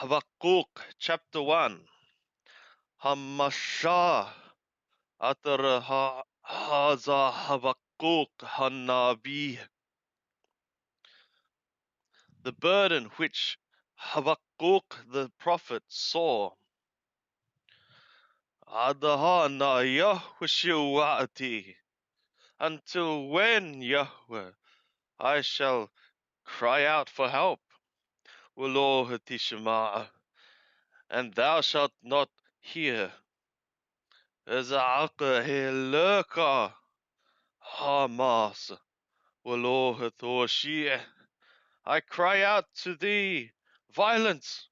Habakkuk chapter 1. Hamasha Atara Haza Habakkuk Hanabi. The burden which Habakkuk the prophet saw. Adahana Yahweh, until when, Yahweh, I shall cry out for help, Walohatishama, and thou shalt not hear. Ezaka Heleka Hamas, Walohathoshia. I cry out to thee, violence,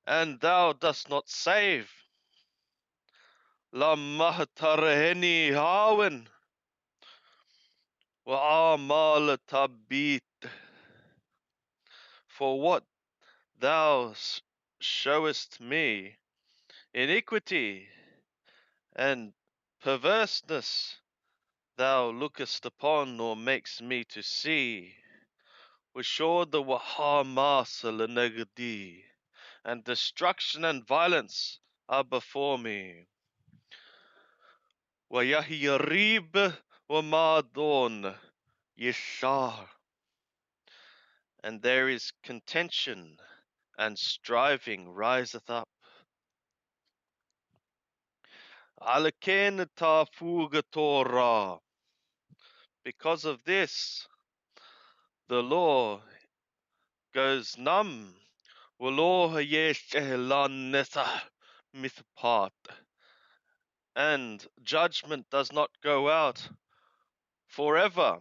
and thou dost not save. Lamahtareheni hawen, Wa'amalatabit. For what thou showest me, iniquity and perverseness, thou lookest upon or makes me to see. Wishod the Wahamasa Lenegadi, and destruction and violence are before me. Wayahiyarib Wamadon Yeshar, and there is contention and striving riseth up. Alaken tafuga Torah. Because of this, the law goes numb. Waloha yeshehlanetha mithpat. And judgment does not go out forever.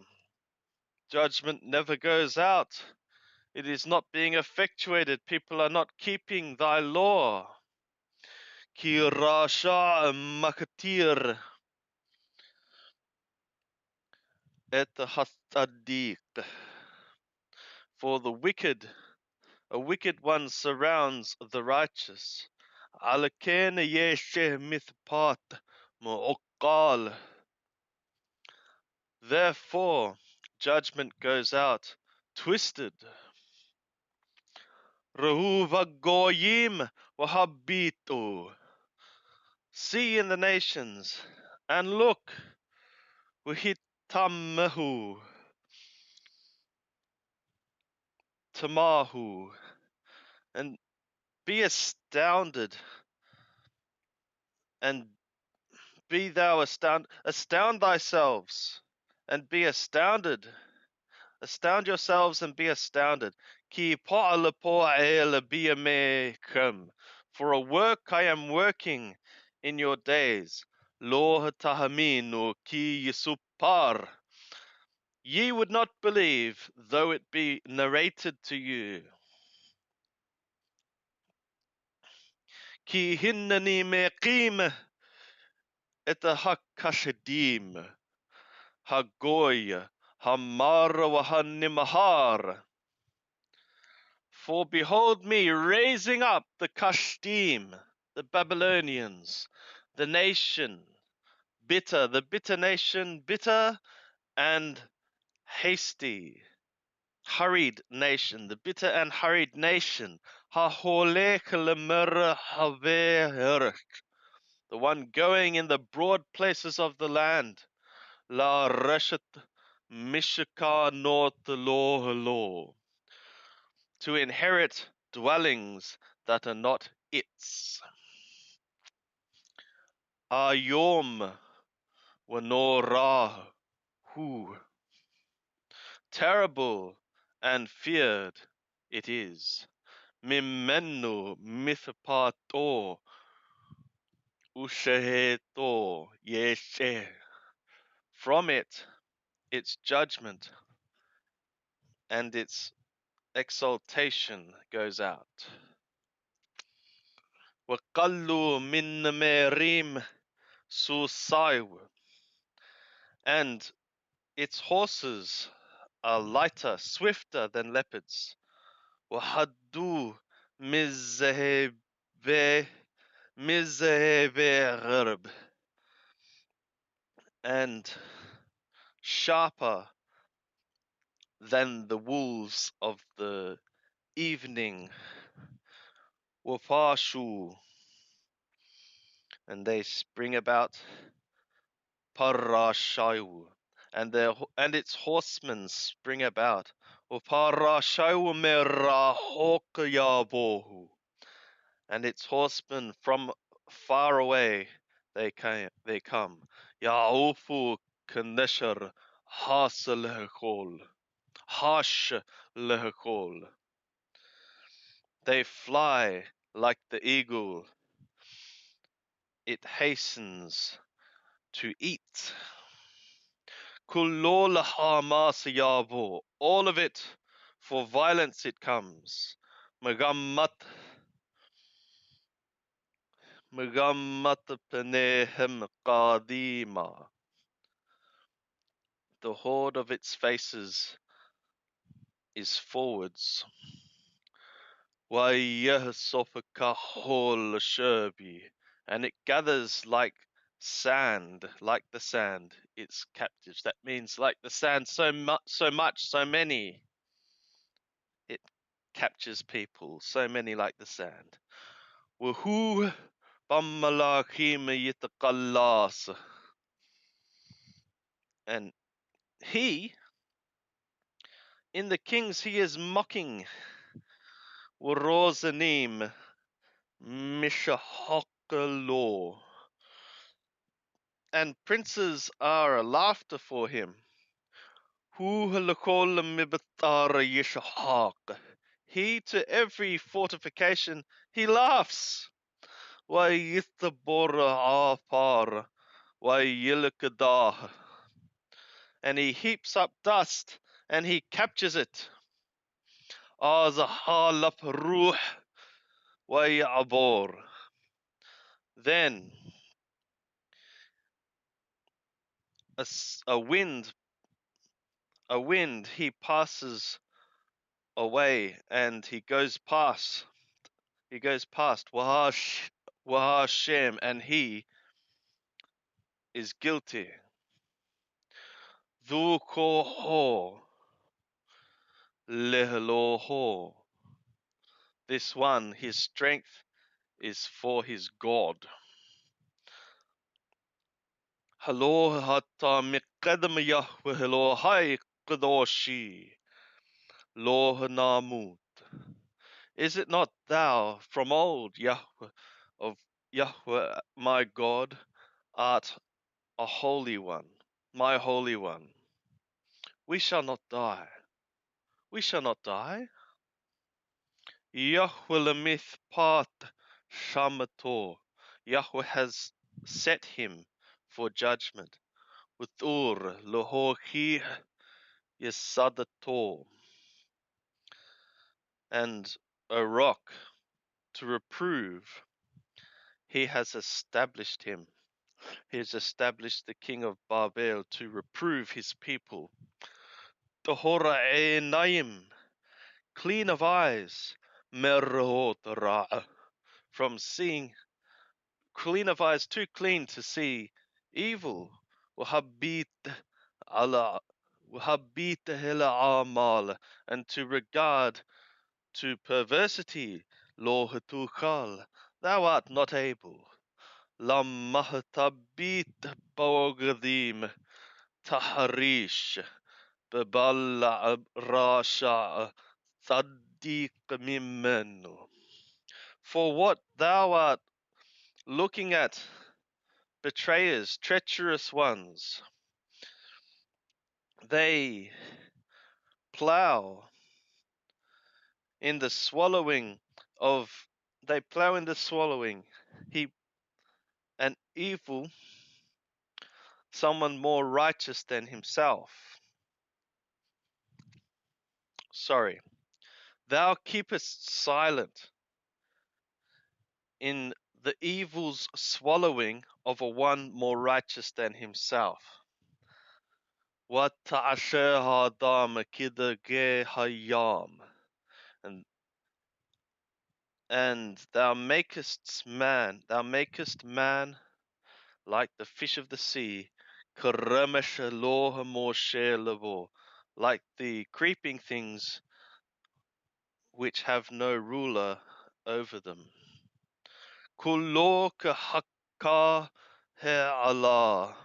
Judgment never goes out. It is not being effectuated. People are not keeping thy law. Ki rasha makatir et hasadik. For the wicked, a wicked one surrounds the righteous. Alaken yeshe mithpat mu'okkal. Therefore, judgment goes out twisted. Rehuva goyim wahabitu. See in the nations, and look, wahitamahu, tamahu, and be astounded, and be thou astound thyself, and be astounded. Astound yourselves and be astounded. Ki for a work I am working in your days. Lo tahaminu ki yisupar. Ye would not believe, though it be narrated to you. Ki hinnani meqim et hakashadim. Hagoy hamar wahanimahar. For behold me raising up the Kashdim, the Babylonians, the nation, bitter, the bitter nation, bitter and hasty, hurried nation, the bitter and hurried nation, the one going in the broad places of the land, La Reshet Mishka North Law, to inherit dwellings that are not its. Ayom Wanorah, who terrible and feared it is. Mimenu mithpato usheheto yeshe. From it, its judgment and its exaltation goes out. Waqallu min merim susaiw, and its horses are lighter, swifter than leopards. Wahaddu mizhebe gharb, and sharper than the wolves of the evening. Wafashu, and they spring about. Parashayu, and its horsemen spring about. Parashayu merahokayabohu, and its horsemen from far away they come. Yaufu kanesher hasalehkol, hash lehkol. They fly like the eagle. It hastens to eat. Kulol hamas yabo, all of it, for violence it comes. Megammat penehem qadima. The horde of its faces is forwards. Wayehsofakahol sherbi, and it gathers like sand, like the sand, its captives. That means like the sand, so much, so many. It captures people, so many like the sand. Woohoo! Bammalachim yitaqallas. And he, in the kings, he is mocking. Worozanim mishahokalo. And princes are a laughter for him. Hu halakol mibatar yishahak. He to every fortification he laughs. Wayithabora afar. Wayilakadah. And he heaps up dust and he captures it. Azahalaf ruh wayabor. Then a wind he passes away and he goes past Wahashem, and he is guilty. Dhukoho lehloho. This one, his strength is for his God. Halo hata miqadam Yahweh halo hai kadoshi lo namut. Is it not thou from old, Yahweh of Yahweh, my God, art a holy one, my holy one? We shall not die. We shall not die. Yahweh lemith part shamato. Yahweh has set him for judgment. With Ur lohoki yesadato. And a rock to reprove, he has established him. He has established the king of Babel to reprove his people. Tohora Naim, clean of eyes, Merot Ra, from seeing, clean of eyes, too clean to see evil. Wahabit Allah, Wahabit Hela Amal, and to regard to perversity, Lo Hatukal, thou art not able. Lam Mahtabit Bogadim Taharish. Beballa Rasha Sadiq Mimenu. For what thou art looking at, betrayers, treacherous ones, they plow in the swallowing of, they plow in the swallowing. He, an evil, someone more righteous than himself. Sorry. Thou keepest silent in the evil's swallowing of a one more righteous than himself. And thou makest man like the fish of the sea, like the creeping things which have no ruler, over them. Kullo kahaka he Allah.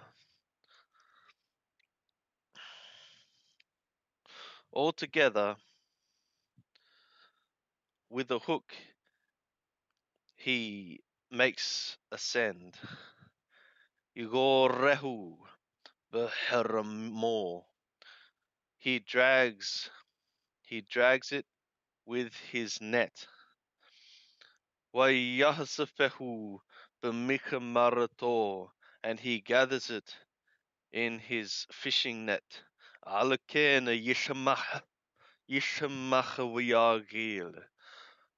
Altogether, with a hook, he makes ascend. Yugorehu beheramo. He drags it with his net. Wayahsafehu b'mikhamarato, and he gathers it in his fishing net. Alakena yishmach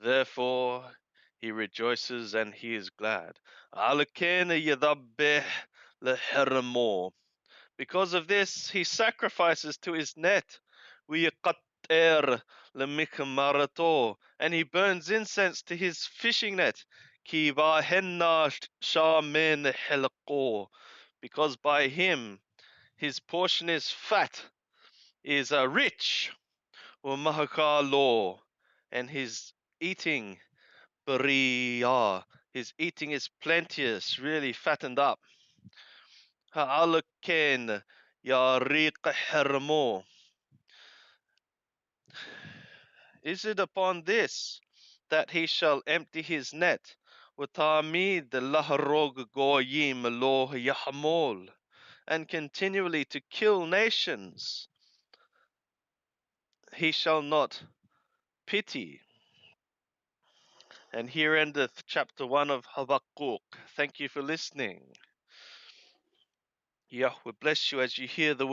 Therefore he rejoices and he is glad. Alakena yadabbeh leheramo. Because of this, he sacrifices to his net. Wiqatter lemikmarato, and he burns incense to his fishing net. Ki vahenna shamen helqo, because by him his portion is fat, is rich. Umahakalo, and his eating bariya, his eating is plenteous, really fattened up. Ha'alaken yariq hermo. Is it upon this that he shall empty his net? Watamid lahrog goyim lo yahmol, and continually to kill nations. He shall not pity. And here endeth chapter 1 of Habakkuk. Thank you for listening. Yahweh bless you as you hear the word.